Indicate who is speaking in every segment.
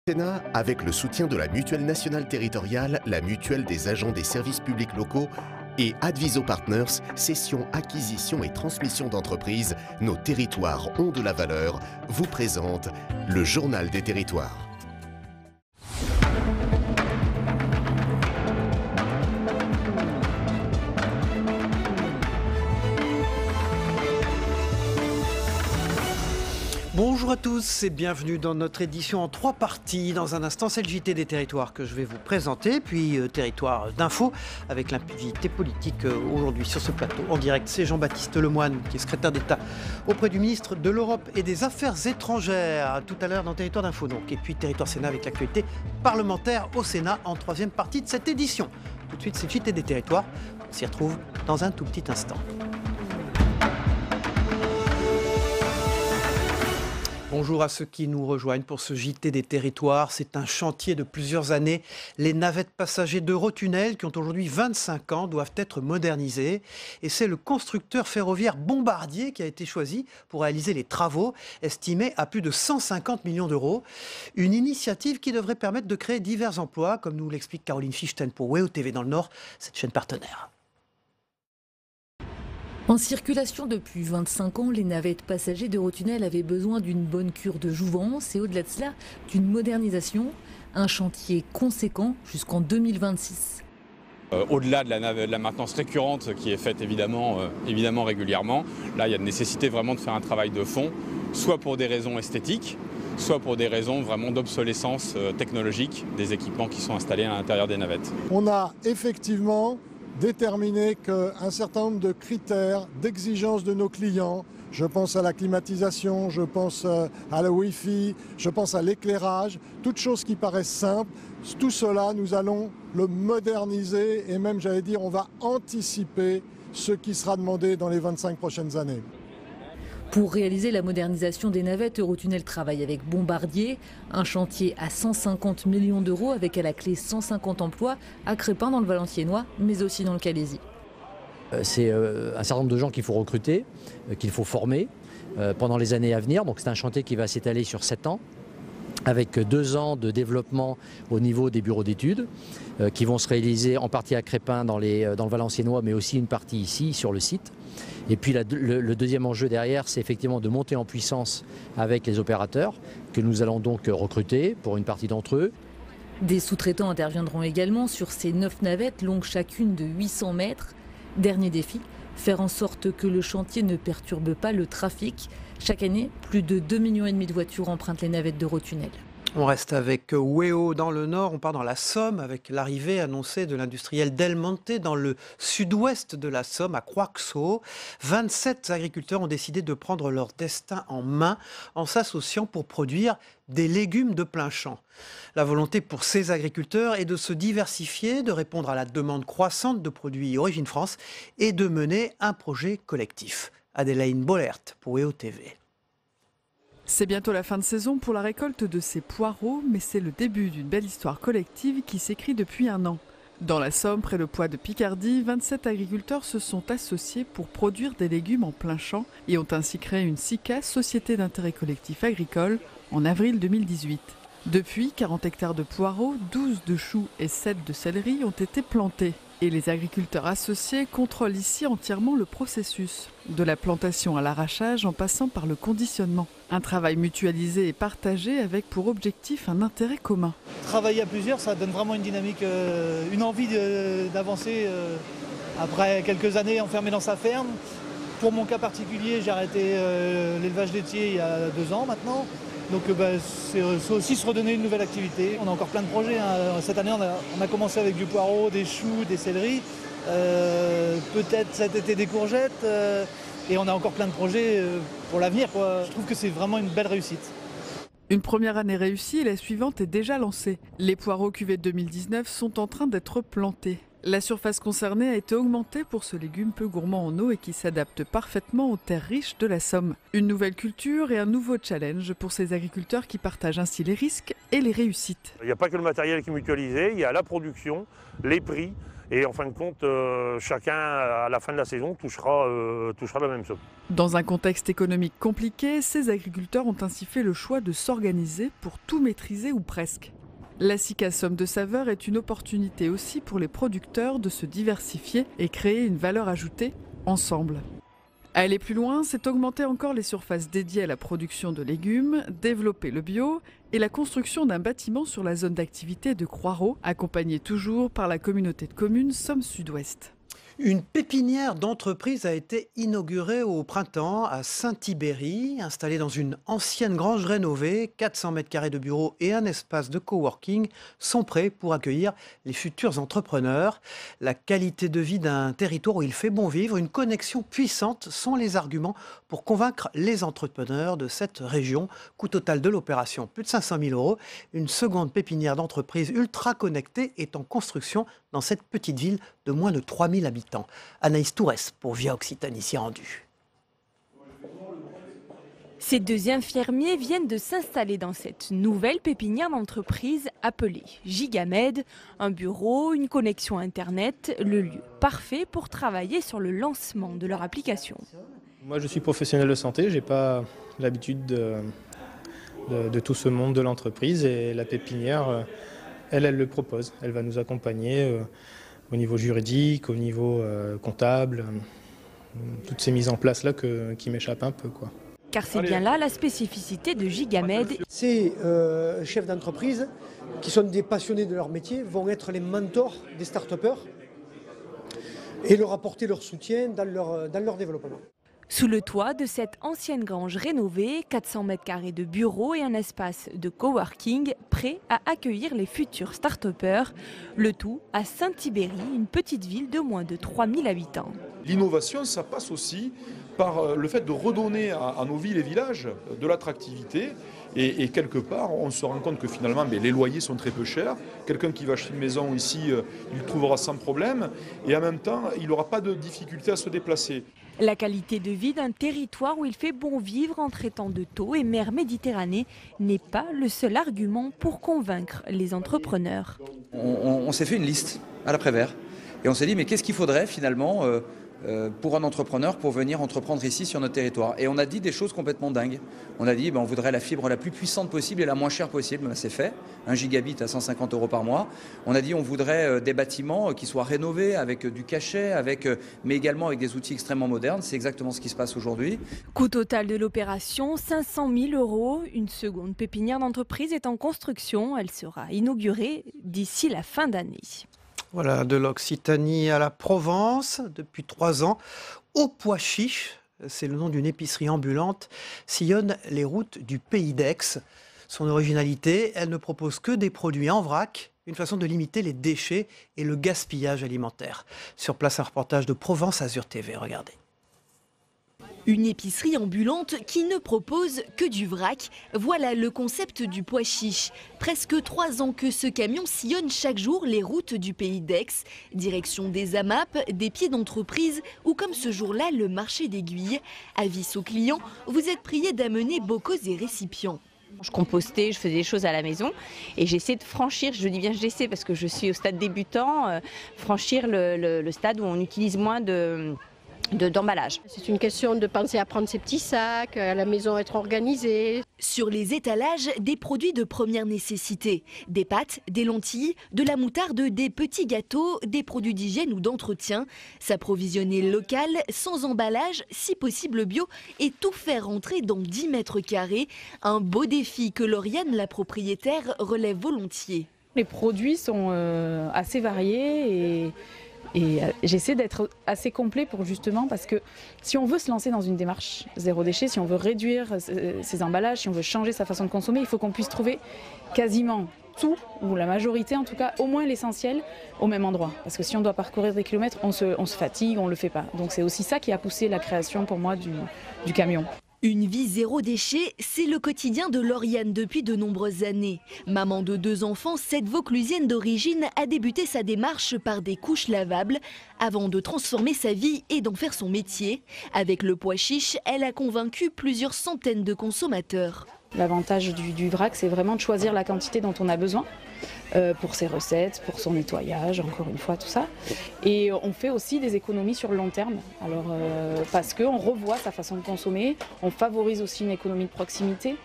Speaker 1: Sénat, avec le soutien de la Mutuelle nationale territoriale, la Mutuelle des agents des services publics locaux et Adviso Partners, cession, acquisition et transmission d'entreprises, nos territoires ont de la valeur, vous présente le Journal des territoires.
Speaker 2: Bonjour à tous et bienvenue dans notre édition en 3 parties. Dans un instant, c'est le JT des territoires que je vais vous présenter, puis territoire d'info avec l'invité politique aujourd'hui sur ce plateau. En direct, c'est Jean-Baptiste Lemoyne qui est secrétaire d'État auprès du ministre de l'Europe et des Affaires étrangères. Tout à l'heure dans territoire d'info donc. Et puis territoire Sénat avec l'actualité parlementaire au Sénat en 3e partie de cette édition. Tout de suite, c'est le JT des territoires. On s'y retrouve dans un tout petit instant. Bonjour à ceux qui nous rejoignent pour ce JT des territoires. C'est un chantier de plusieurs années. Les navettes passagers d'Eurotunnel, qui ont aujourd'hui 25 ans, doivent être modernisées. Et c'est le constructeur ferroviaire Bombardier qui a été choisi pour réaliser les travaux, estimés à plus de 150 millions d'euros. Une initiative qui devrait permettre de créer divers emplois, comme nous l'explique Caroline Fichten pour WEO TV dans le Nord, cette chaîne partenaire.
Speaker 3: En circulation depuis 25 ans, les navettes passagers d'Eurotunnel avaient besoin d'une bonne cure de jouvence et au-delà de cela, d'une modernisation. Un chantier conséquent jusqu'en 2026.
Speaker 4: Au-delà de la maintenance récurrente qui est faite évidemment régulièrement, là il y a une nécessité vraiment de faire un travail de fond, soit pour des raisons esthétiques, soit pour des raisons vraiment d'obsolescence technologique des équipements qui sont installés à l'intérieur des navettes.
Speaker 5: On a effectivement déterminer qu'un certain nombre de critères, d'exigences de nos clients, je pense à la climatisation, je pense à la Wi-Fi, je pense à l'éclairage, toutes choses qui paraissent simples, tout cela nous allons le moderniser et même j'allais dire on va anticiper ce qui sera demandé dans les 25 prochaines années.
Speaker 3: Pour réaliser la modernisation des navettes, Eurotunnel travaille avec Bombardier, un chantier à 150 millions d'euros avec à la clé 150 emplois à Crespin dans le Valenciennois, mais aussi dans le Calaisis.
Speaker 6: C'est un certain nombre de gens qu'il faut recruter, qu'il faut former pendant les années à venir. Donc c'est un chantier qui va s'étaler sur 7 ans, avec 2 ans de développement au niveau des bureaux d'études, qui vont se réaliser en partie à Crespin dans le Valenciennois, mais aussi une partie ici sur le site. Et puis le deuxième enjeu derrière, c'est effectivement de monter en puissance avec les opérateurs, que nous allons donc recruter pour une partie d'entre eux.
Speaker 3: Des sous-traitants interviendront également sur ces 9 navettes, longues chacune de 800 mètres. Dernier défi, faire en sorte que le chantier ne perturbe pas le trafic. Chaque année, plus de 2,5 millions de voitures empruntent les navettes d'Eurotunnel.
Speaker 2: On reste avec WEO dans le Nord, on part dans la Somme avec l'arrivée annoncée de l'industriel Del Monte dans le sud-ouest de la Somme, à Croixau. 27 agriculteurs ont décidé de prendre leur destin en main en s'associant pour produire des légumes de plein champ. La volonté pour ces agriculteurs est de se diversifier, de répondre à la demande croissante de produits Origine France et de mener un projet collectif. Adélaïne Bollert pour WEO TV.
Speaker 7: C'est bientôt la fin de saison pour la récolte de ces poireaux, mais c'est le début d'une belle histoire collective qui s'écrit depuis 1 an. Dans la Somme, près de Poix de Picardie, 27 agriculteurs se sont associés pour produire des légumes en plein champ et ont ainsi créé une SICA, Société d'intérêt collectif agricole, en avril 2018. Depuis, 40 hectares de poireaux, 12 de choux et 7 de céleri ont été plantés. Et les agriculteurs associés contrôlent ici entièrement le processus, de la plantation à l'arrachage en passant par le conditionnement. Un travail mutualisé et partagé avec pour objectif un intérêt commun.
Speaker 8: Travailler à plusieurs, ça donne vraiment une dynamique, une envie d'avancer après quelques années enfermé dans sa ferme. Pour mon cas particulier, j'ai arrêté l'élevage laitier il y a 2 ans maintenant. Donc c'est aussi se redonner une nouvelle activité. On a encore plein de projets. Cette année, on a commencé avec du poireau, des choux, des céleris. Peut-être cet été des courgettes. Et on a encore plein de projets pour l'avenir. Je trouve que c'est vraiment une belle réussite.
Speaker 7: Une première année réussie et la suivante est déjà lancée. Les poireaux cuvée 2019 sont en train d'être plantés. La surface concernée a été augmentée pour ce légume peu gourmand en eau et qui s'adapte parfaitement aux terres riches de la Somme. Une nouvelle culture et un nouveau challenge pour ces agriculteurs qui partagent ainsi les risques et les réussites.
Speaker 9: Il n'y a pas que le matériel qui est mutualisé, il y a la production, les prix, Et en fin de compte, chacun, à la fin de la saison, touchera la même somme.
Speaker 7: Dans un contexte économique compliqué, ces agriculteurs ont ainsi fait le choix de s'organiser pour tout maîtriser ou presque. La SIC à somme de saveur est une opportunité aussi pour les producteurs de se diversifier et créer une valeur ajoutée ensemble. Aller plus loin, c'est augmenter encore les surfaces dédiées à la production de légumes, développer le bio et la construction d'un bâtiment sur la zone d'activité de Croixeau, accompagné toujours par la communauté de communes Somme Sud-Ouest.
Speaker 2: Une pépinière d'entreprise a été inaugurée au printemps à Saint-Thibéry, installée dans une ancienne grange rénovée. 400 m² de bureaux et un espace de coworking sont prêts pour accueillir les futurs entrepreneurs. La qualité de vie d'un territoire où il fait bon vivre, une connexion puissante sont les arguments pour convaincre les entrepreneurs de cette région. Coût total de l'opération, plus de 500 000 €. Une seconde pépinière d'entreprise ultra connectée est en construction dans cette petite ville de moins de 3000 habitants. Anaïs Tourès pour Via Occitanie s'y est rendue.
Speaker 10: Ces deux infirmiers viennent de s'installer dans cette nouvelle pépinière d'entreprise appelée Gigamed. Un bureau, une connexion Internet, le lieu parfait pour travailler sur le lancement de leur application.
Speaker 11: Moi je suis professionnel de santé, je n'ai pas l'habitude de tout ce monde de l'entreprise et la pépinière, elle le propose. Elle va nous accompagner au niveau juridique, au niveau comptable, toutes ces mises en place-là qui m'échappent un peu, quoi.
Speaker 10: Car c'est bien là la spécificité de Gigamed.
Speaker 12: Ces chefs d'entreprise qui sont des passionnés de leur métier vont être les mentors des start-upers et leur apporter leur soutien dans leur développement.
Speaker 10: Sous le toit de cette ancienne grange rénovée, 400 m² de bureaux et un espace de coworking prêt à accueillir les futurs start-upers. Le tout à Saint-Thibéry, une petite ville de moins de 3000 habitants.
Speaker 13: L'innovation, ça passe aussi par le fait de redonner à nos villes et villages de l'attractivité. Et quelque part, on se rend compte que finalement, les loyers sont très peu chers. Quelqu'un qui va acheter une maison ici, il le trouvera sans problème. Et en même temps, il n'aura pas de difficulté à se déplacer.
Speaker 10: La qualité de vie d'un territoire où il fait bon vivre en traitant de taux et mer Méditerranée n'est pas le seul argument pour convaincre les entrepreneurs.
Speaker 14: On s'est fait une liste à l'après-vert et on s'est dit mais qu'est-ce qu'il faudrait finalement pour un entrepreneur pour venir entreprendre ici sur notre territoire. Et on a dit des choses complètement dingues. On a dit on voudrait la fibre la plus puissante possible et la moins chère possible. C'est fait, 1 gigabit à 150 € par mois. On a dit on voudrait des bâtiments qui soient rénovés avec du cachet, mais également avec des outils extrêmement modernes. C'est exactement ce qui se passe aujourd'hui.
Speaker 10: Coût total de l'opération, 500 000 €. Une seconde pépinière d'entreprise est en construction. Elle sera inaugurée d'ici la fin d'année.
Speaker 2: Voilà, de l'Occitanie à la Provence, depuis 3 ans, au Pois Chiche, c'est le nom d'une épicerie ambulante, sillonne les routes du Pays d'Aix. Son originalité, elle ne propose que des produits en vrac, une façon de limiter les déchets et le gaspillage alimentaire. Sur place, un reportage de Provence Azur TV, regardez.
Speaker 15: Une épicerie ambulante qui ne propose que du vrac. Voilà le concept du Pois Chiche. Presque 3 ans que ce camion sillonne chaque jour les routes du Pays d'Aix. Direction des AMAP, des pieds d'entreprise ou comme ce jour-là le marché d'Aiguille. Avis aux clients, vous êtes priés d'amener bocaux et récipients.
Speaker 16: Je compostais, je faisais des choses à la maison et j'essaie de franchir, je dis bien j'essaie parce que je suis au stade débutant, franchir le stade où on utilise moins d'emballage.
Speaker 17: C'est une question de penser à prendre ses petits sacs, à la maison être organisée.
Speaker 15: Sur les étalages, des produits de première nécessité. Des pâtes, des lentilles, de la moutarde, des petits gâteaux, des produits d'hygiène ou d'entretien. S'approvisionner local, sans emballage, si possible bio, et tout faire rentrer dans 10 m². Un beau défi que Lauriane, la propriétaire, relève volontiers.
Speaker 18: Les produits sont assez variés et j'essaie d'être assez complet pour justement parce que si on veut se lancer dans une démarche zéro déchet, si on veut réduire ses emballages, si on veut changer sa façon de consommer, il faut qu'on puisse trouver quasiment tout, ou la majorité en tout cas, au moins l'essentiel au même endroit. Parce que si on doit parcourir des kilomètres, on se fatigue, on ne le fait pas. Donc c'est aussi ça qui a poussé la création pour moi du camion.
Speaker 15: Une vie zéro déchet, c'est le quotidien de Lauriane depuis de nombreuses années. Maman de 2 enfants, cette Vauclusienne d'origine a débuté sa démarche par des couches lavables avant de transformer sa vie et d'en faire son métier. Avec le Pois Chiche, elle a convaincu plusieurs centaines de consommateurs.
Speaker 18: L'avantage du vrac, c'est vraiment de choisir la quantité dont on a besoin pour ses recettes, pour son nettoyage, encore une fois, tout ça. Et on fait aussi des économies sur le long terme. Alors, parce qu'on revoit sa façon de consommer, on favorise aussi une économie de proximité.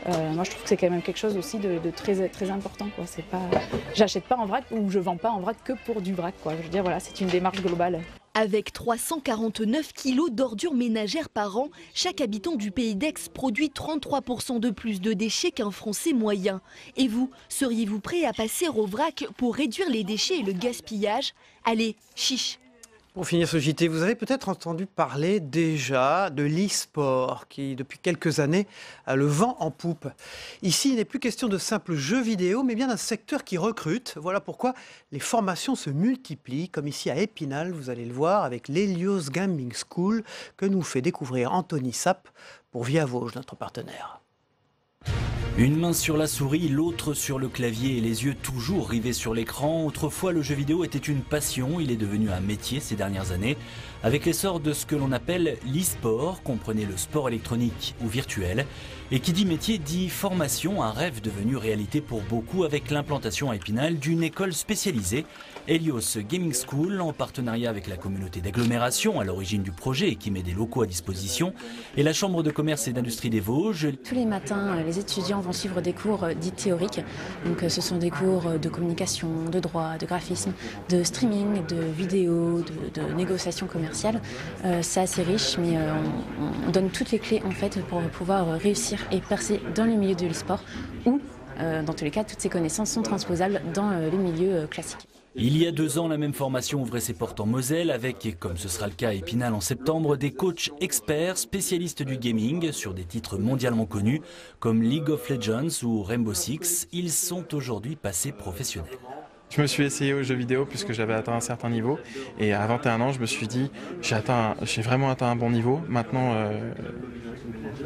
Speaker 18: Moi, je trouve que c'est quand même quelque chose aussi de très, très important, quoi. C'est pas, j'achète pas en vrac ou je vends pas en vrac que pour du vrac, quoi. Je veux dire, voilà, c'est une démarche globale.
Speaker 15: Avec 349 kilos d'ordures ménagères par an, chaque habitant du pays d'Aix produit 33% de plus de déchets qu'un Français moyen. Et vous, seriez-vous prêt à passer au vrac pour réduire les déchets et le gaspillage? Allez, chiche!
Speaker 2: Pour finir ce JT, vous avez peut-être entendu parler déjà de l'e-sport qui, depuis quelques années, a le vent en poupe. Ici, il n'est plus question de simples jeux vidéo, mais bien d'un secteur qui recrute. Voilà pourquoi les formations se multiplient, comme ici à Épinal, vous allez le voir, avec l'Hélios Gaming School, que nous fait découvrir Anthony Sapp pour Via Vosges, notre partenaire.
Speaker 19: Une main sur la souris, l'autre sur le clavier et les yeux toujours rivés sur l'écran. Autrefois, le jeu vidéo était une passion, il est devenu un métier ces dernières années. Avec l'essor de ce que l'on appelle l'e-sport, comprenez le sport électronique ou virtuel. Et qui dit métier dit formation, un rêve devenu réalité pour beaucoup avec l'implantation à Épinal d'une école spécialisée, Hélios Gaming School, en partenariat avec la communauté d'agglomération à l'origine du projet et qui met des locaux à disposition, et la Chambre de commerce et d'industrie des Vosges.
Speaker 20: Tous les matins, les étudiants vont suivre des cours dits théoriques. Donc, ce sont des cours de communication, de droit, de graphisme, de streaming, de vidéo, de négociation commerciale. C'est assez riche, mais on donne toutes les clés en fait pour pouvoir réussir et percer dans le milieu de l'e-sport où, dans tous les cas, toutes ces connaissances sont transposables dans le milieu classique.
Speaker 19: Il y a 2 ans, la même formation ouvrait ses portes en Moselle avec, et comme ce sera le cas à Épinal en septembre, des coachs experts, spécialistes du gaming sur des titres mondialement connus comme League of Legends ou Rainbow Six. Ils sont aujourd'hui passés professionnels.
Speaker 21: Je me suis essayé aux jeux vidéo puisque j'avais atteint un certain niveau et à 21 ans je me suis dit j'ai vraiment atteint un bon niveau, maintenant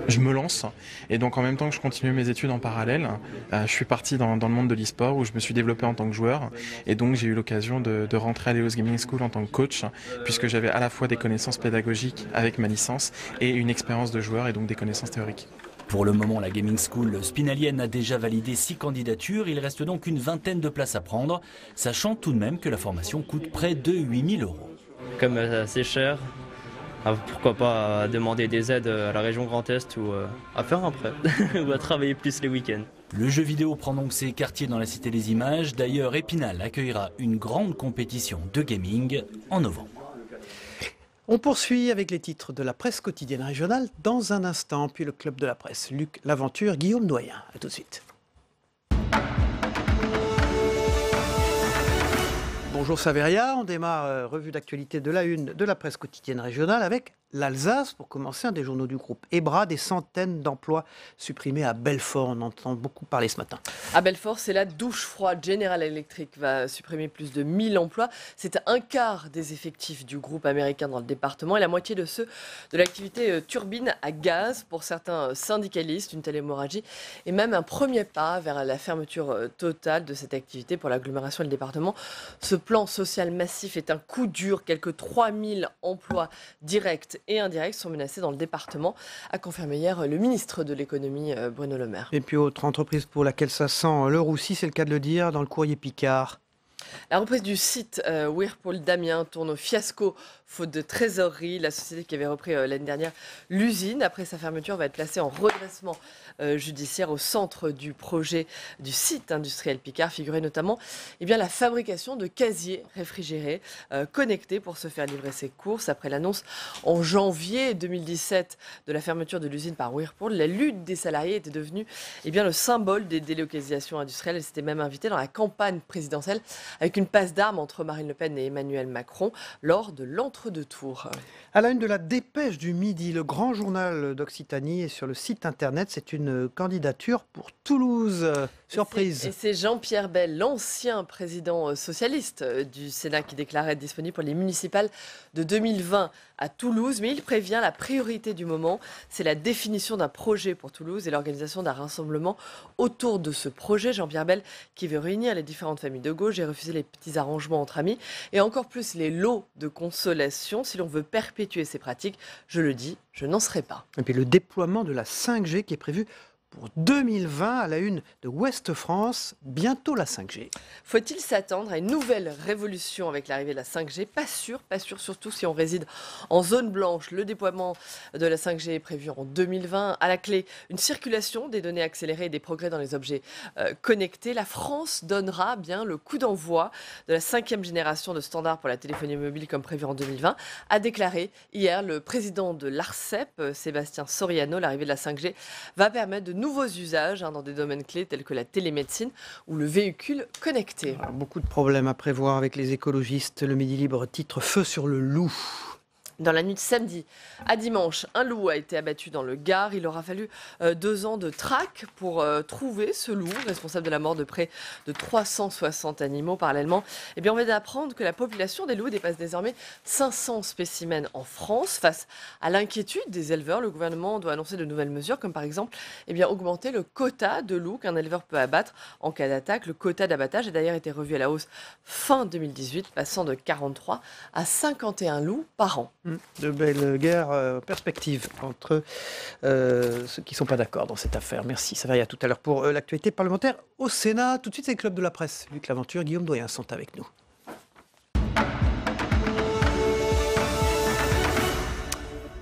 Speaker 21: je me lance et donc en même temps que je continue mes études en parallèle, je suis parti dans le monde de l'e-sport où je me suis développé en tant que joueur et donc j'ai eu l'occasion de rentrer à l'Hélios Gaming School en tant que coach puisque j'avais à la fois des connaissances pédagogiques avec ma licence et une expérience de joueur et donc des connaissances théoriques.
Speaker 19: Pour le moment, la Gaming School spinalienne a déjà validé 6 candidatures. Il reste donc une vingtaine de places à prendre, sachant tout de même que la formation coûte près de 8 000 €.
Speaker 22: Comme c'est cher, pourquoi pas demander des aides à la région Grand Est ou à faire un prêt ou à travailler plus les week-ends.
Speaker 19: Le jeu vidéo prend donc ses quartiers dans la Cité des Images. D'ailleurs, Épinal accueillera une grande compétition de gaming en novembre.
Speaker 2: On poursuit avec les titres de la presse quotidienne régionale dans un instant, puis le club de la presse. Luc Laventure, Guillaume Doyen. A tout de suite. Bonjour Saveria, on démarre revue d'actualité de la une de la presse quotidienne régionale avec l'Alsace. Pour commencer, un des journaux du groupe EBRA, des centaines d'emplois supprimés à Belfort. On entend beaucoup parler ce matin.
Speaker 23: À Belfort, c'est la douche froide. General Electric va supprimer plus de 1000 emplois. C'est un quart des effectifs du groupe américain dans le département et la moitié de ceux de l'activité turbine à gaz. Pour certains syndicalistes, une telle hémorragie est même un premier pas vers la fermeture totale de cette activité pour l'agglomération et le département. Ce plan social massif est un coup dur. Quelques 3000 emplois directs et indirects sont menacés dans le département, a confirmé hier le ministre de l'économie Bruno Le Maire.
Speaker 2: Et puis autre entreprise pour laquelle ça sent le roussi, c'est le cas de le dire, dans le courrier Picard.
Speaker 23: La reprise du site Whirlpool d'Amiens tourne au fiasco faute de trésorerie. La société qui avait repris l'année dernière l'usine, après sa fermeture, va être placée en redressement judiciaire. Au centre du projet du site industriel Picard figurait notamment la fabrication de casiers réfrigérés connectés pour se faire livrer ses courses. Après l'annonce en janvier 2017 de la fermeture de l'usine par Whirlpool, la lutte des salariés était devenue le symbole des délocalisations industrielles. Elle s'était même invitée dans la campagne présidentielle avec une passe d'armes entre Marine Le Pen et Emmanuel Macron lors de l'entre-deux-tours.
Speaker 2: À la une de la Dépêche du Midi, le grand journal d'Occitanie est sur le site internet. C'est une candidature pour Toulouse. Surprise.
Speaker 23: Et c'est Jean-Pierre Bel, l'ancien président socialiste du Sénat, qui déclarait être disponible pour les municipales de 2020 à Toulouse. Mais il prévient, la priorité du moment, c'est la définition d'un projet pour Toulouse et l'organisation d'un rassemblement autour de ce projet. Jean-Pierre Bel qui veut réunir les différentes familles de gauche et refuser les petits arrangements entre amis et encore plus les lots de consolation. Si l'on veut perpétuer ces pratiques, je le dis, je n'en serai pas.
Speaker 2: Et puis le déploiement de la 5G qui est prévu pour 2020 à la une de Ouest France, bientôt la 5G.
Speaker 23: Faut-il s'attendre à une nouvelle révolution avec l'arrivée de la 5G? Pas sûr, surtout si on réside en zone blanche. Le déploiement de la 5G est prévu en 2020. À la clé, une circulation des données accélérées et des progrès dans les objets connectés. La France donnera bien le coup d'envoi de la 5e génération de standards pour la téléphonie mobile comme prévu en 2020, a déclaré hier le président de l'ARCEP, Sébastien Soriano. L'arrivée de la 5G va permettre de nouveaux usages dans des domaines clés tels que la télémédecine ou le véhicule connecté.
Speaker 2: Alors, beaucoup de problèmes à prévoir avec les écologistes. Le Midi Libre titre Feu sur le loup.
Speaker 23: Dans la nuit de samedi à dimanche, un loup a été abattu dans le Gard. Il aura fallu 2 ans de traque pour trouver ce loup, responsable de la mort de près de 360 animaux. Parallèlement, on vient d'apprendre que la population des loups dépasse désormais 500 spécimens en France. Face à l'inquiétude des éleveurs, le gouvernement doit annoncer de nouvelles mesures, comme par exemple augmenter le quota de loups qu'un éleveur peut abattre en cas d'attaque. Le quota d'abattage a d'ailleurs été revu à la hausse fin 2018, passant de 43 à 51 loups par an.
Speaker 2: De belles guerres perspectives entre ceux qui ne sont pas d'accord dans cette affaire. Merci, ça va y à tout à l'heure pour l'actualité parlementaire au Sénat. Tout de suite, c'est le Club de la Presse. Luc Laventure, Guillaume Doyen sont avec nous.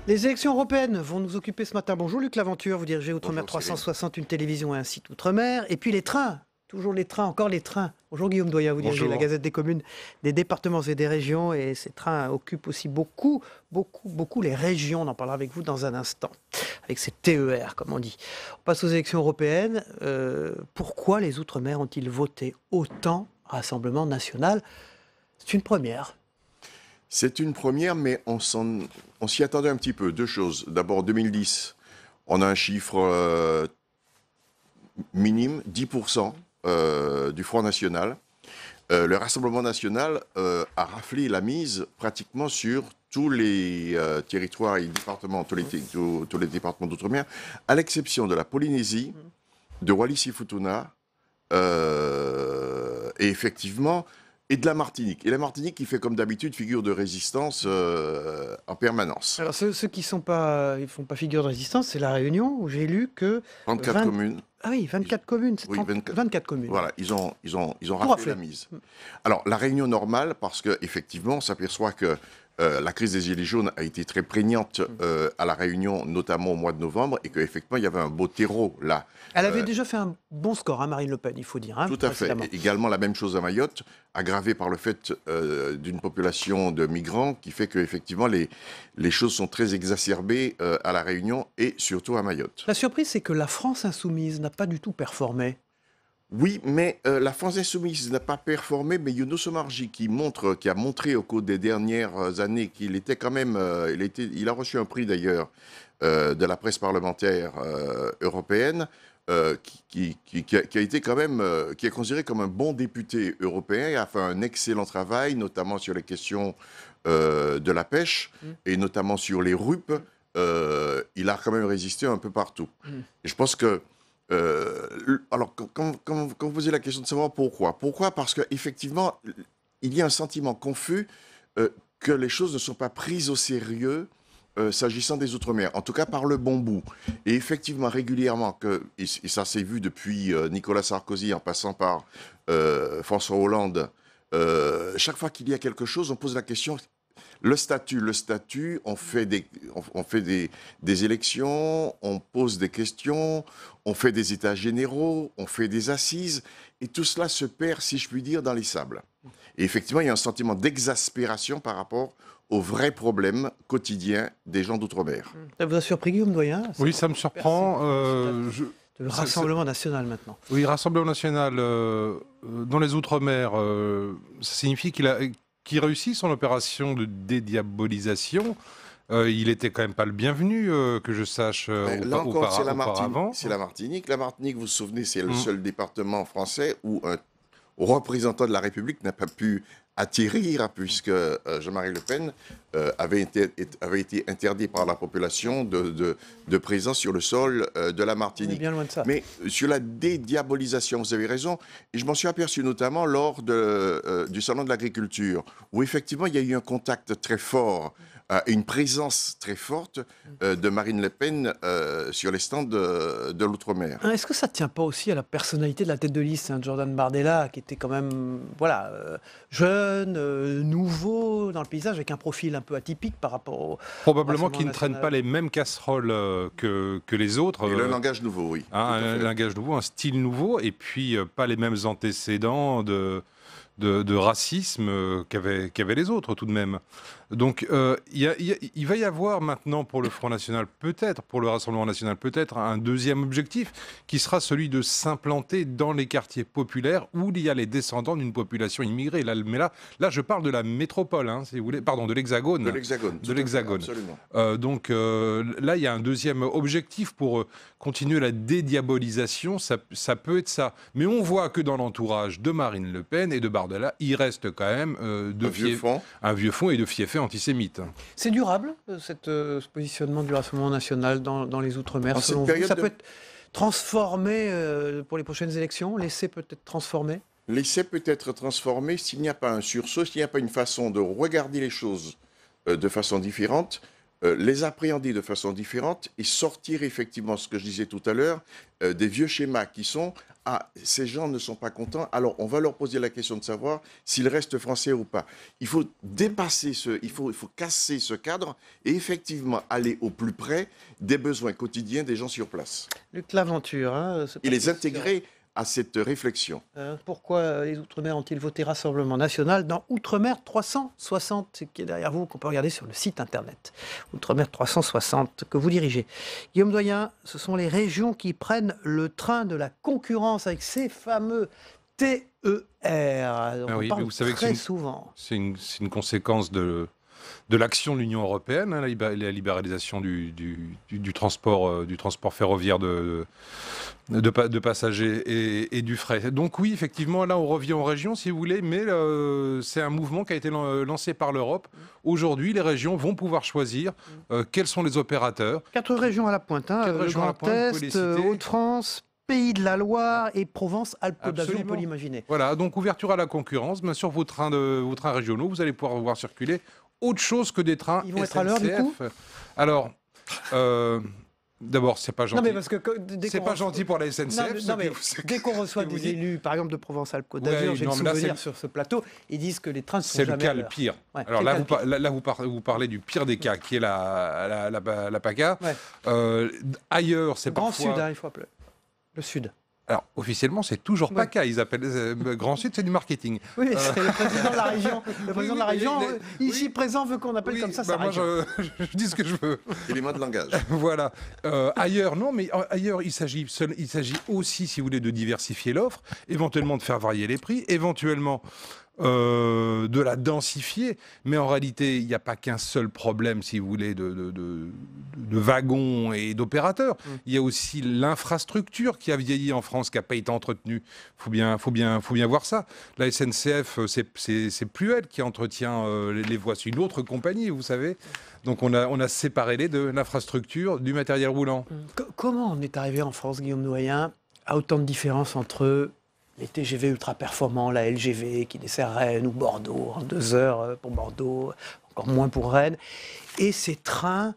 Speaker 2: Les élections européennes vont nous occuper ce matin. Bonjour Luc Laventure, vous dirigez Outre-mer 360, une télévision et un site Outre-mer. Et puis les trains. Toujours les trains, encore les trains. Bonjour Guillaume Doyen, vous dirigez la Gazette des communes, des départements et des régions. Et ces trains occupent aussi beaucoup les régions. On en parlera avec vous dans un instant. Avec ces TER, comme on dit. On passe aux élections européennes. Pourquoi les Outre-mer ont-ils voté autant Rassemblement national? C'est une première.
Speaker 1: C'est une première, mais on s'y attendait un petit peu. 2 choses. D'abord, 2010, on a un chiffre minime, 10%. Du Front National. Le Rassemblement National a raflé la mise pratiquement sur tous les territoires et départements, tous les départements d'outre-mer, à l'exception de la Polynésie, de Wallis-et-Futuna, et effectivement, et de la Martinique. Et la Martinique qui fait comme d'habitude figure de résistance en permanence.
Speaker 2: Alors ceux qui font pas figure de résistance, c'est la Réunion, où j'ai lu que...
Speaker 1: 34 communes.
Speaker 2: Ah oui, 24 communes, c'est 24 communes.
Speaker 1: Voilà, ils ont raflé la mise. Alors, la réunion normale, parce qu'effectivement, on s'aperçoit que la crise des Gilets jaunes a été très prégnante à la Réunion, notamment au mois de novembre, et qu'effectivement, il y avait un beau terreau là.
Speaker 2: Elle avait déjà fait un bon score, Marine Le Pen, il faut dire.
Speaker 1: Tout à fait. Et également la même chose à Mayotte, aggravée par le fait d'une population de migrants, qui fait qu'effectivement, les choses sont très exacerbées à la Réunion et surtout à Mayotte.
Speaker 2: La surprise, c'est que la France insoumise n'a pas du tout performé.
Speaker 1: Oui, mais la France insoumise n'a pas performé, mais Younous Omarjee qui a montré au cours des dernières années qu'il était quand même, il a reçu un prix d'ailleurs de la presse parlementaire européenne, qui a été quand même, qui est considéré comme un bon député européen, il a fait un excellent travail, notamment sur les questions de la pêche et notamment sur les RUP. Il a quand même résisté un peu partout. Et je pense que alors, quand vous posez la question de savoir pourquoi. Pourquoi? Parce qu'effectivement, il y a un sentiment confus que les choses ne sont pas prises au sérieux s'agissant des Outre-mer, en tout cas par le bon bout. Et effectivement, régulièrement, et ça s'est vu depuis Nicolas Sarkozy en passant par François Hollande, chaque fois qu'il y a quelque chose, on pose la question... Le statut, on fait des élections, on pose des questions, on fait des états généraux, on fait des assises, et tout cela se perd, si je puis dire, dans les sables. Et effectivement, il y a un sentiment d'exaspération par rapport aux vrais problèmes quotidiens des gens d'outre-mer.
Speaker 2: Ça vous a surpris, Guillaume Doyen?
Speaker 4: Oui, ça me surprend.
Speaker 2: Le Rassemblement national maintenant.
Speaker 4: Oui, Rassemblement national dans les Outre-mer, ça signifie qu'il réussit son opération de dédiabolisation. Il était quand même pas le bienvenu, que je sache,
Speaker 1: là encore,
Speaker 4: auparavant.
Speaker 1: C'est la Martinique. La Martinique, vous vous souvenez, c'est le seul département français où un représentant de la République n'a pas pu atterrir, puisque Jean-Marie Le Pen avait été interdit par la population de présence sur le sol de la Martinique.
Speaker 2: On est bien loin de ça.
Speaker 1: Mais sur la dédiabolisation, vous avez raison, et je m'en suis aperçu notamment lors du Salon de l'Agriculture, où effectivement il y a eu un contact très fort une présence très forte de Marine Le Pen sur les stands de l'outre-mer.
Speaker 2: Est-ce que ça ne tient pas aussi à la personnalité de la tête de liste, Jordan Bardella, qui était quand même jeune, nouveau dans le paysage, avec un profil un peu atypique par rapport au
Speaker 4: Probablement qu'il ne traîne pas les mêmes casseroles que les autres.
Speaker 1: Et le langage nouveau, oui.
Speaker 4: Un langage nouveau, un style nouveau, et puis pas les mêmes antécédents de racisme qu'avaient les autres tout de même. Donc il va y avoir maintenant pour le Front National, peut-être, pour le Rassemblement National, peut-être un deuxième objectif qui sera celui de s'implanter dans les quartiers populaires où il y a les descendants d'une population immigrée. Mais là, je parle de la métropole, si vous voulez, pardon, de l'Hexagone.
Speaker 1: De l'Hexagone.
Speaker 4: Absolument. Donc là, il y a un deuxième objectif pour continuer la dédiabolisation. Ça peut être ça. Mais on voit que dans l'entourage de Marine Le Pen et de Bardella, il reste quand même un vieux fond et de fiefés antisémites.
Speaker 2: C'est durable, ce positionnement du Rassemblement National dans les Outre-mer, selon vous? Ça peut être transformé pour les prochaines élections, laissé peut-être transformé?
Speaker 1: Laisser peut-être transformé s'il n'y a pas un sursaut, s'il n'y a pas une façon de regarder les choses de façon différente, les appréhender de façon différente et sortir effectivement, ce que je disais tout à l'heure, des vieux schémas qui sont « Ah, ces gens ne sont pas contents, alors on va leur poser la question de savoir s'ils restent français ou pas ». Il faut dépasser il faut casser ce cadre et effectivement aller au plus près des besoins quotidiens des gens sur place.
Speaker 2: Luc Laventure,
Speaker 1: et les intégrer à cette réflexion.
Speaker 2: Pourquoi les Outre-mer ont-ils voté Rassemblement National dans Outre-mer 360, qui est derrière vous, qu'on peut regarder sur le site internet. Outre-mer 360, que vous dirigez. Guillaume Doyen, ce sont les régions qui prennent le train de la concurrence avec ces fameux TER. On parle vous savez très souvent.
Speaker 4: C'est une conséquence de l'action de l'Union européenne, la libéralisation du transport ferroviaire de passagers et du fret. Donc oui, effectivement, là on revient aux régions si vous voulez, mais c'est un mouvement qui a été lancé par l'Europe. Aujourd'hui, les régions vont pouvoir choisir quels sont les opérateurs.
Speaker 2: 4 régions à la pointe, le Grand Est, Hauts-de-France, Pays de la Loire et Provence-Alpes-Côte d'Azur, on peut l'imaginer.
Speaker 4: Voilà, donc ouverture à la concurrence. Bien sûr, vos trains régionaux, vous allez pouvoir voir circuler autre chose que des trains SNCF.
Speaker 2: Ils vont être à l'heure du coup ?
Speaker 4: Alors, d'abord, c'est pas gentil.
Speaker 2: Non, mais parce que
Speaker 4: c'est pas gentil pour la SNCF.
Speaker 2: Non, mais dès qu'on reçoit des élus, par exemple de Provence-Alpes-Côte d'Azur, j'ai le souvenir sur ce plateau, ils disent que les trains ne sont jamais à l'heure.
Speaker 4: C'est le cas le pire. Ouais, alors là, vous parlez du pire des cas, qui est la PACA. Ouais. Ailleurs, c'est parfois...
Speaker 2: Grand Sud, il faut appeler. Le Sud.
Speaker 4: Alors, officiellement, c'est toujours PACA. Ils appellent Grand Sud, c'est du marketing.
Speaker 2: Oui, c'est le président de la région. Le président de la région, ici présent, veut qu'on appelle comme ça sa région.
Speaker 4: Moi, je dis ce que je veux.
Speaker 1: Élément de langage.
Speaker 4: Voilà. Ailleurs, non, mais ailleurs, il s'agit aussi, si vous voulez, de diversifier l'offre, éventuellement de faire varier les prix, éventuellement de la densifier, mais en réalité, il n'y a pas qu'un seul problème, si vous voulez, de wagons et d'opérateurs. Il y a aussi l'infrastructure qui a vieilli en France, qui n'a pas été entretenue. Faut bien voir ça. La SNCF, c'est plus elle qui entretient les voies, c'est une autre compagnie, vous savez. Donc on a séparé les deux, l'infrastructure du matériel roulant.
Speaker 2: Comment on est arrivé en France, Guillaume Doyen, à autant de différences entre les TGV ultra performants, la LGV qui dessert Rennes ou Bordeaux en 2 heures pour Bordeaux, encore moins pour Rennes, et ces trains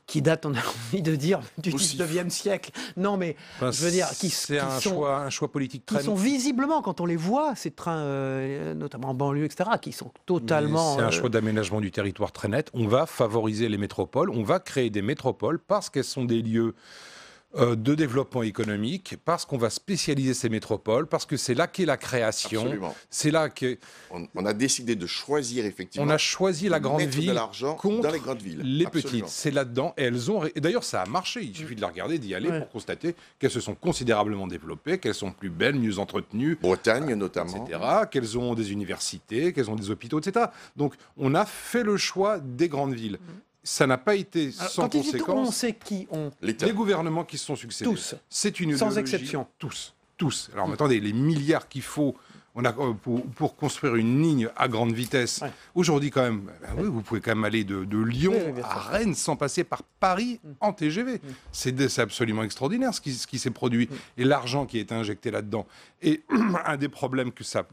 Speaker 2: qui datent, on a envie de dire, du 19e siècle. Non, mais je veux dire,
Speaker 4: c'est un choix politique très...
Speaker 2: Qui sont visiblement, quand on les voit, ces trains, notamment en banlieue, etc., qui sont totalement...
Speaker 4: C'est un choix d'aménagement du territoire très net. On va favoriser les métropoles, on va créer des métropoles parce qu'elles sont des lieux de développement économique, parce qu'on va spécialiser ces métropoles, parce que c'est là qu'est la création.
Speaker 1: Absolument.
Speaker 4: C'est là que...
Speaker 1: On a décidé de choisir effectivement...
Speaker 4: On a choisi la grande ville
Speaker 1: de l'argent
Speaker 4: contre
Speaker 1: dans les grandes villes.
Speaker 4: Les
Speaker 1: Absolument.
Speaker 4: petites. C'est là-dedans. Et elles ont... Et d'ailleurs, ça a marché. Il suffit de la regarder, d'y aller pour constater qu'elles se sont considérablement développées, qu'elles sont plus belles, mieux entretenues.
Speaker 1: Bretagne notamment.
Speaker 4: Etc. Qu'elles ont des universités, qu'elles ont des hôpitaux, etc. Donc, on a fait le choix des grandes villes. Ça n'a pas été sans conséquence.
Speaker 2: On sait qui ont...
Speaker 4: Les gouvernements qui se sont succédés.
Speaker 2: Tous.
Speaker 4: C'est une
Speaker 2: sans
Speaker 4: idéologie.
Speaker 2: exception.
Speaker 4: Tous. Alors, attendez, les milliards qu'il faut pour construire une ligne à grande vitesse. Ouais. Aujourd'hui, quand même, oui, vous pouvez quand même aller de Lyon à Rennes sans passer par Paris en TGV. C'est absolument extraordinaire ce qui s'est produit et l'argent qui a été injecté là-dedans. Et un des problèmes que ça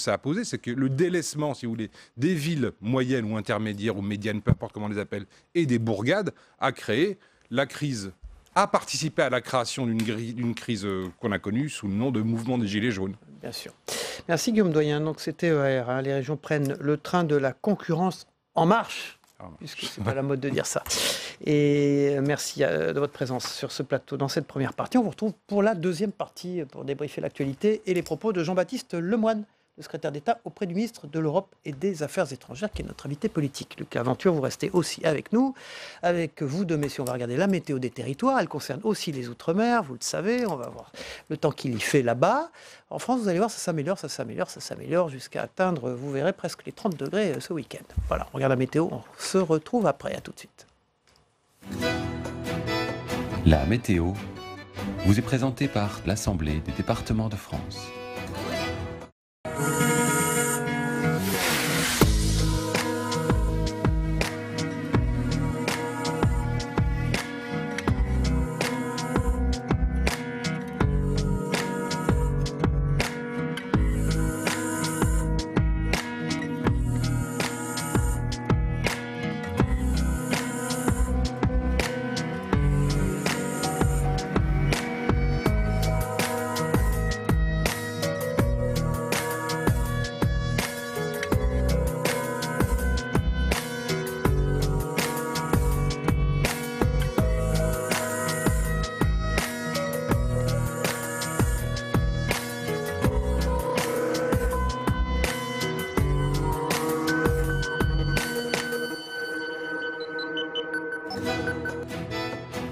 Speaker 4: a posé, c'est que le délaissement, si vous voulez, des villes moyennes ou intermédiaires ou médianes, peu importe comment on les appelle, et des bourgades, a créé la crise, a participé à la création d'une crise qu'on a connue sous le nom de mouvement des Gilets jaunes.
Speaker 2: Bien sûr. Merci Guillaume Doyen. Donc c'est TER, hein. Les régions prennent le train de la concurrence en marche, puisque c'est pas la mode de dire ça. Et merci de votre présence sur ce plateau dans cette première partie. On vous retrouve pour la deuxième partie pour débriefer l'actualité et les propos de Jean-Baptiste Lemoyne, le secrétaire d'État auprès du ministre de l'Europe et des Affaires étrangères, qui est notre invité politique. Luc Laventure, vous restez aussi avec nous. Avec vous deux, messieurs, on va regarder la météo des territoires. Elle concerne aussi les Outre-mer, vous le savez. On va voir le temps qu'il y fait là-bas. En France, vous allez voir, ça s'améliore jusqu'à atteindre, vous verrez, presque les 30 degrés ce week-end. Voilà, on regarde la météo, on se retrouve après. À tout de suite.
Speaker 3: La météo vous est présentée par l'Assemblée des départements de France.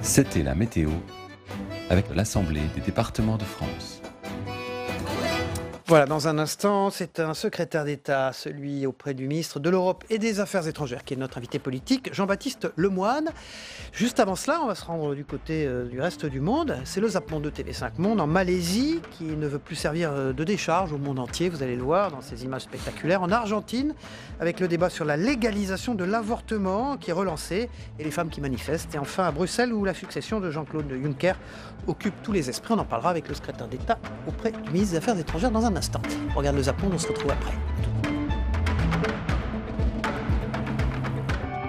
Speaker 3: C'était la météo avec l'Assemblée des départements de France.
Speaker 2: Voilà, dans un instant, c'est un secrétaire d'État, celui auprès du ministre de l'Europe et des Affaires étrangères, qui est notre invité politique, Jean-Baptiste Lemoyne. Juste avant cela, on va se rendre du côté du reste du monde. C'est le Zap Monde de TV5 Monde en Malaisie, qui ne veut plus servir de décharge au monde entier. Vous allez le voir dans ces images spectaculaires. En Argentine, avec le débat sur la légalisation de l'avortement qui est relancé et les femmes qui manifestent. Et enfin à Bruxelles, où la succession de Jean-Claude Juncker occupe tous les esprits. On en parlera avec le secrétaire d'État auprès du ministre des Affaires étrangères dans un instant. On regarde le Zap Monde, on se retrouve après.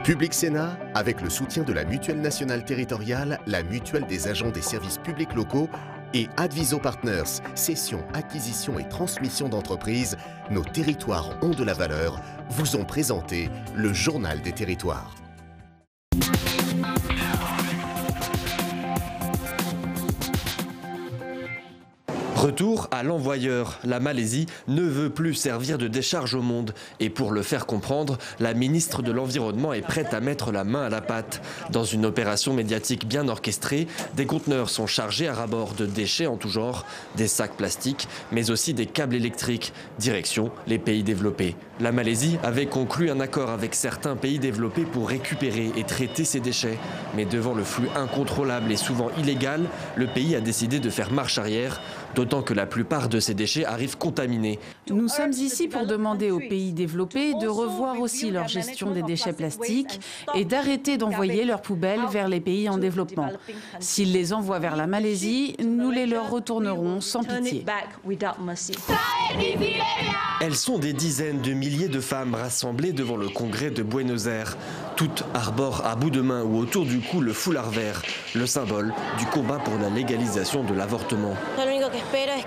Speaker 5: Public Sénat, avec le soutien de la Mutuelle nationale territoriale, la Mutuelle des agents des services publics locaux et Adviso Partners, cession, acquisition et transmission d'entreprises, nos territoires ont de la valeur, vous ont présenté le Journal des territoires.
Speaker 6: Retour à l'envoyeur. La Malaisie ne veut plus servir de décharge au monde. Et pour le faire comprendre, la ministre de l'Environnement est prête à mettre la main à la pâte. Dans une opération médiatique bien orchestrée, des conteneurs sont chargés à ras-bord de déchets en tout genre, des sacs plastiques, mais aussi des câbles électriques. Direction les pays développés. La Malaisie avait conclu un accord avec certains pays développés pour récupérer et traiter ces déchets. Mais devant le flux incontrôlable et souvent illégal, le pays a décidé de faire marche arrière, d'autant que la plupart de ces déchets arrivent contaminés.
Speaker 18: Nous sommes ici pour demander aux pays développés de revoir aussi leur gestion des déchets plastiques et d'arrêter d'envoyer leurs poubelles vers les pays en développement. S'ils les envoient vers la Malaisie, nous les leur retournerons sans pitié.
Speaker 6: Elles sont des dizaines de milliers de femmes rassemblées devant le congrès de Buenos Aires. Toutes arborent à bout de main ou autour du cou le foulard vert, le symbole du combat pour la légalisation de l'avortement.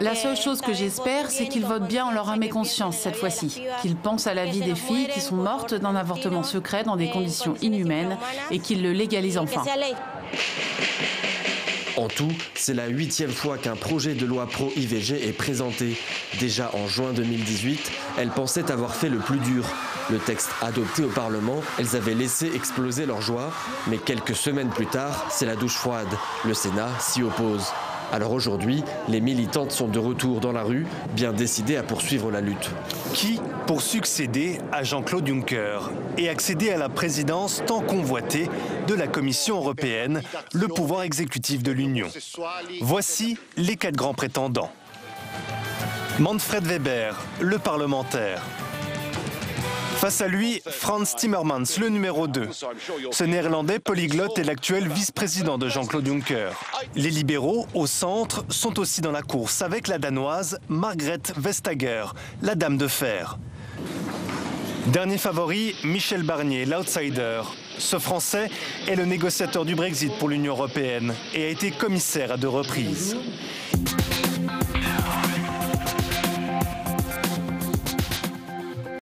Speaker 18: La seule chose que j'espère, c'est qu'ils votent bien en leur âme et conscience cette fois-ci. Qu'ils pensent à la vie des filles qui sont mortes d'un avortement secret dans des conditions inhumaines et qu'ils le légalisent enfin.
Speaker 6: En tout, c'est la 8e fois qu'un projet de loi pro-IVG est présenté. Déjà en juin 2018, elles pensaient avoir fait le plus dur. Le texte adopté au Parlement, elles avaient laissé exploser leur joie. Mais quelques semaines plus tard, c'est la douche froide. Le Sénat s'y oppose. Alors aujourd'hui, les militantes sont de retour dans la rue, bien décidées à poursuivre la lutte.
Speaker 24: Qui pour succéder à Jean-Claude Juncker et accéder à la présidence tant convoitée de la Commission européenne, le pouvoir exécutif de l'Union. Voici les 4 grands prétendants. Manfred Weber, le parlementaire. Face à lui, Frans Timmermans, le numéro 2. Ce néerlandais polyglotte est l'actuel vice-président de Jean-Claude Juncker. Les libéraux, au centre, sont aussi dans la course avec la danoise Margrethe Vestager, la dame de fer. Dernier favori, Michel Barnier, l'outsider. Ce Français est le négociateur du Brexit pour l'Union européenne et a été commissaire à 2 reprises.